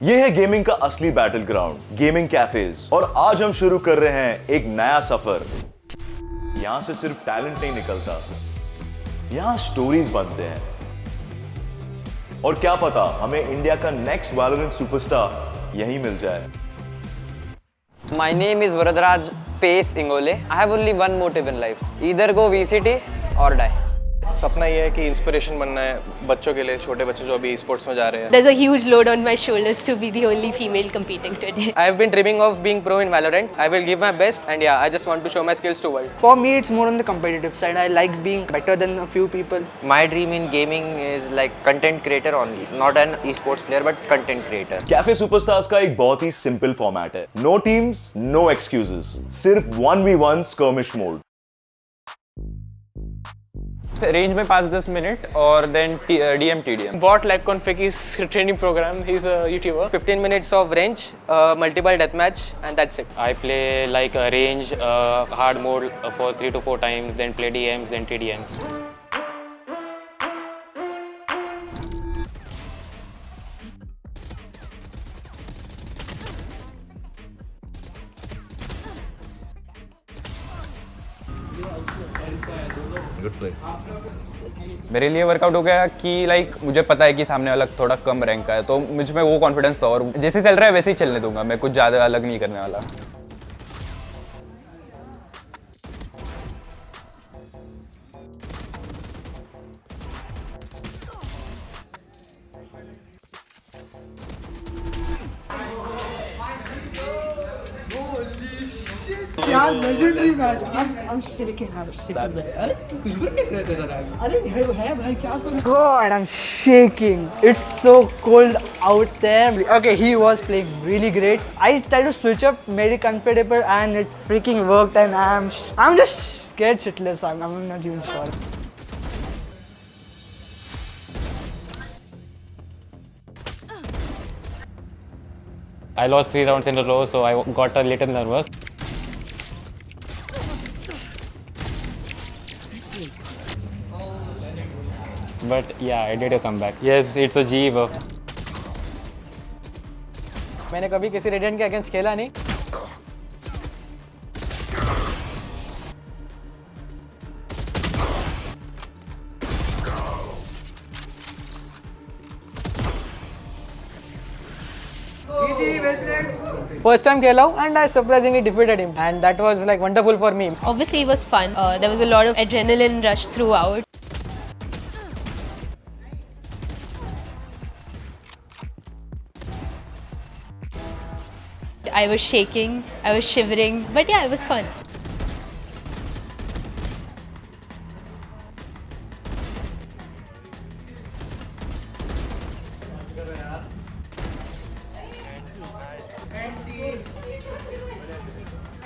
ये है गेमिंग का असली बैटल ग्राउंड, गेमिंग कैफेज। और आज हम शुरू कर रहे हैं एक नया सफर। यहां से सिर्फ टैलेंट नहीं निकलता, यहां स्टोरीज बनते हैं। और क्या पता हमें इंडिया का नेक्स्ट वैलोरेंट सुपरस्टार यहीं मिल जाए। My name is Varadaraj Pace Ingole. I have only one motive in life. Either go VCT or die. सपना ये है कि इंस्पिरेशन बनना है बच्चों के लिए, छोटे बच्चे जो अभी स्पोर्ट्स में जा रहे हैं। There's a huge load on my shoulders to be the only female competing today. I have been dreaming of being pro in Valorant. I will give my best and yeah, I just want to show my skills to world. For me, it's more on the competitive side. I like being better than a few people. My dream in gaming is like content creator only, not an esports player but content creator. Cafe superstars का एक बहुत ही simple format है। No teams, no excuses, सिर्फ 1v1 skirmish mode. Range में 5-10 minute और then DM TDM. Bot like config is training program. He's a YouTuber. 15 minutes of range, multiple deathmatch and that's it. I play like a range, hard mode for 3 to 4 times, then play DMs, then TDMs. मेरे लिए workout हो गया कि like मुझे पता है कि सामने वाला थोड़ा कम रैंक का है, तो मुझ में वो कॉन्फिडेंस था और जैसे चल रहा है वैसे ही चलने दूंगा। मैं कुछ ज़्यादा अलग नहीं करने वाला। यार legendary match. I'm shaking. अरे भाई क्या कर? God, I'm shaking. It's so cold out there. Okay, he was playing really great. I tried to switch up, made it comfortable, and it freaking worked. And I'm just scared shitless. I'm not even sure. I lost 3 rounds in a row, so I got a little nervous. But yeah, I did a comeback. Yes, it's a G buff. मैंने कभी किसी radiant के against खेला नहीं। First time खेला हूँ and I surprisingly defeated him and that was like wonderful for me. Obviously, it was fun. There was a lot of adrenaline rush throughout. I was shaking, I was shivering, but yeah, it was fun.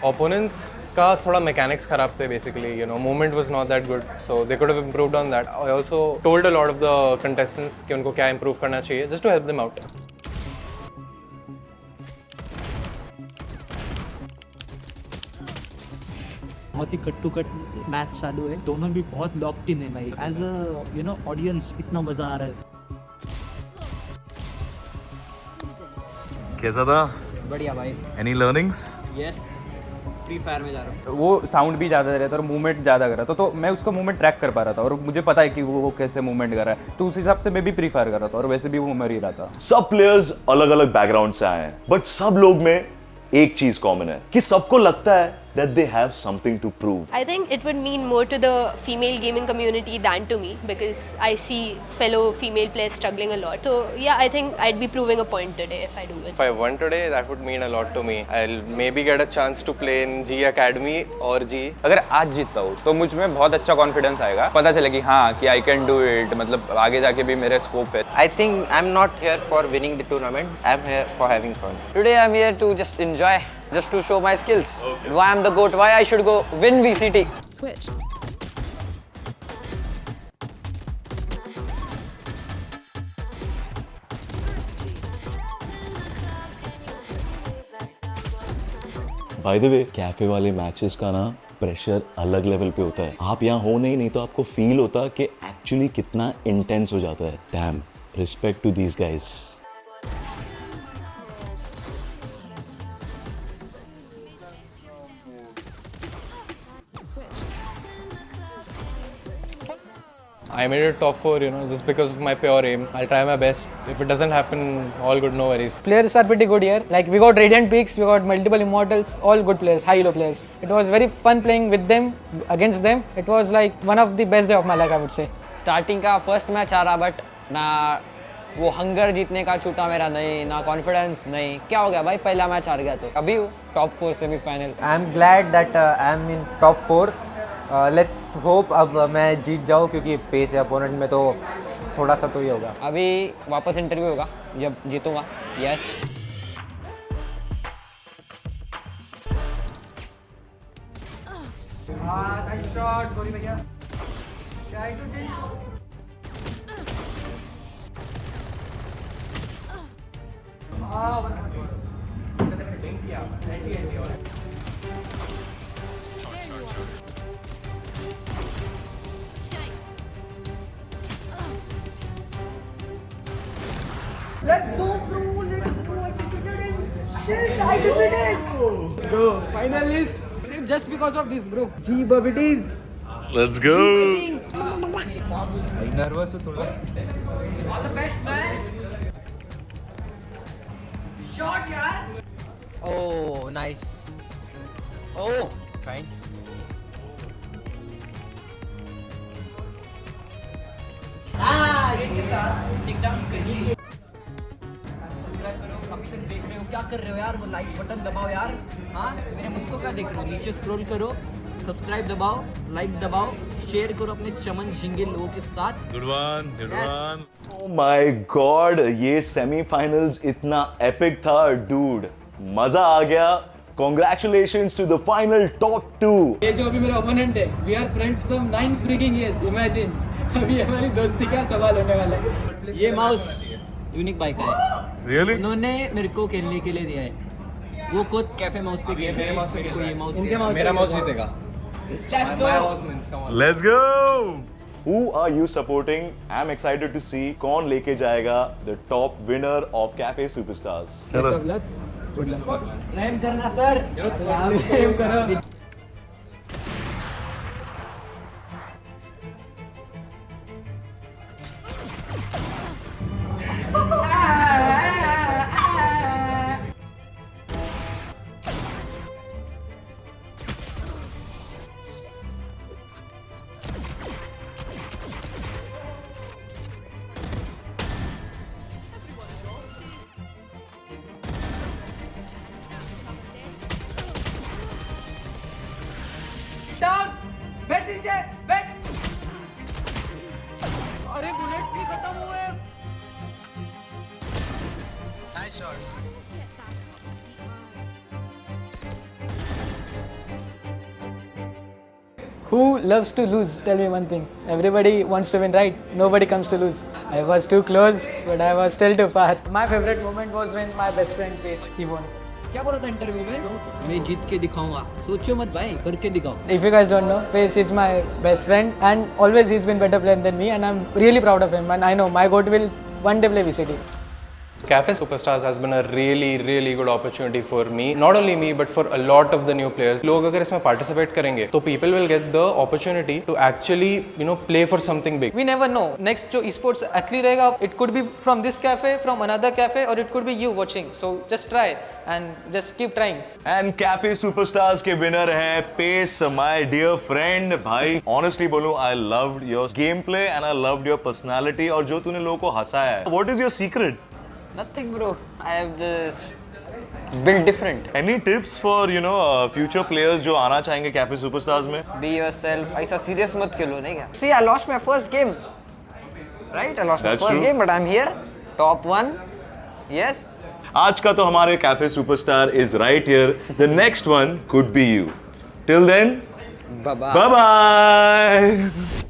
Opponents का थोड़ा mechanics खराब थे basically. You know, movement was not that good, so they could have improved on that. I also told a lot of the contestants कि उनको क्या improve करना चाहिए, just to help them out. बहुत ही कट टू कट मैच चालू है, दोनों भी बहुत लॉक्ड इन है भाई। एज अ ऑडियंस इतना मजा आ रहा है। कैसा था? बढ़िया भाई। Any learnings? Yes. Free fire में जा रहा हूँ। वो साउंड भी ज़्यादा दे रहा था और मूवमेंट ज़्यादा कर रहा था, तो मैं उसका मूवमेंट ट्रैक कर पा रहा था और मुझे पता है कि वो कैसे मूवमेंट कर रहा है, तो उस हिसाब से मैं भी प्री फायर कर रहा था और वैसे भी वो मर ही रहा था। सब प्लेयर्स अलग अलग बैकग्राउंड से आए हैं, बट सब लोग में एक चीज कॉमन है कि सबको लगता है that they have something to prove. I think it would mean more to the female gaming community than to me because I see fellow female players struggling a lot. So yeah, I think I'd be proving a point today if I do it. If I won today, that would mean a lot to me. I'll maybe get a chance to play in G Academy or G. अगर आज जीतता हूँ तो मुझ में बहुत अच्छा confidence आएगा, पता चलेगी हाँ कि आई कैन डू इट, मतलब आगे जाके भी मेरे स्कोप है। I think I'm not here for winning the tournament. I'm here for having fun. Today I'm here to just enjoy, just to show my skills. Why I'm the GOAT, why I should go win VCT. Switch. By the way, cafe वाले matches का ना pressure अलग level पे होता है। आप यहाँ हो नहीं तो आपको फील होता कि एक्चुअली कितना इंटेंस हो जाता है। Damn, respect to these guys. I made it top 4, just because of my pure aim. I'll try my best. If it doesn't happen, all good, no worries. Players are pretty good here. Like we got Radiant Peaks, we got multiple Immortals, all good players, high-elo players. It was very fun playing with them, against them. It was like one of the best day of my life, I would say. Starting का first match आ रहा but ना वो hunger जीतने का छूटा मेरा नहीं, ना कॉन्फिडेंस नहीं. क्या हो गया भाई, पहला मैच हार गया तो अभी top 4 semifinal. I'm glad that I'm in top 4. Let's hope अब मैं जीत जाऊँ क्योंकि पेस है अपोनेंट में तो थोड़ा सा तो ही होगा. अभी वापस इंटरव्यू होगा जब जीतूंगा. Yes. Let's go, bro. Let's go. I defeated him. Shit, I defeated him. Let's go. Finalist. Just because of this, bro. G Bubbities. Let's go. Nervous हो थोड़ा. All the best, man. Shot, yaar. Oh, nice. Oh, fine. ये के साथ टिक down करिए. Subscribe करो. अभी तक देख रहे हो क्या कर रहे हो यार? वो लाइक बटन दबाओ यार. हाँ, मेरे मुंह को क्या देख रहे हो? नीचे स्क्रॉल करो, सब्सक्राइब दबाओ, लाइक दबाओ, शेयर करो अपने चमन झिंगे लोगों के साथ. Good one. Oh my God, ये सेमीफाइनल्स इतना एपिक था, dude. मजा आ गया. Congratulations to the final top 2. ये जो अभी मेरा ओपोनेंट है, we are friends from 9 freaking years. Imagine. अभी हमारी दोस्ती का सवाल होने वाला है. ये माउस यूनिक बाइक का है. Really? उन्होंने मेरे को खेलने के लिए दिया है. वो खुद कैफे माउस पे गए. मेरे माउस पे ये माउस. इनके माउस. मेरा माउस जीतेगा. Let's go. Let's go. Who are you supporting? I'm excited to see कौन लेके जाएगा the top winner of Cafe Superstars. Best of luck. Good luck. प्रेम करना सर. प्रेम करो. Down. बैठ दीजिए. बैठ. अरे बुलेट्स नहीं खत्म हुए. Who loves to lose? Tell me one thing. Everybody wants to win, right? Nobody comes to lose. I was too close, but I was still too far. My favorite moment was when my best friend Pace, he won. क्या बोला था interview में? मैं जीत के दिखाऊंगा. सोचो मत भाई, करके दिखाओ. If you guys don't know, Pace is my best friend and always he's been better player than me and I'm really proud of him and I know my goat will one day play VCT. Cafe Superstars has been a really good opportunity for me. Not only me, but for a lot of the new players. लोग अगर इसमें participate करेंगे, तो people will get the opportunity to actually, play for something big. We never know. Next जो esports athlete रहेगा, it could be from this cafe, from another cafe, or it could be you watching. So just try and just keep trying. And Cafe Superstars के winner है Pace, my dear friend. भाई, honestly बोलूं, I loved your gameplay and I loved your personality और जो तूने लोगों को हंसाया है. What is your secret? Nothing bro. I have just built different. Any tips for future players जो आना चाहेंगे Cafe Superstars में? Be yourself. ऐसा serious मत खेलो नहीं क्या? See, I lost my first game. Right? I lost my That's first true. game, but I'm here. Top 1. Yes. आज का तो हमारे Cafe Superstar is right here. The next one could be you. Till then, Bye bye. bye bye.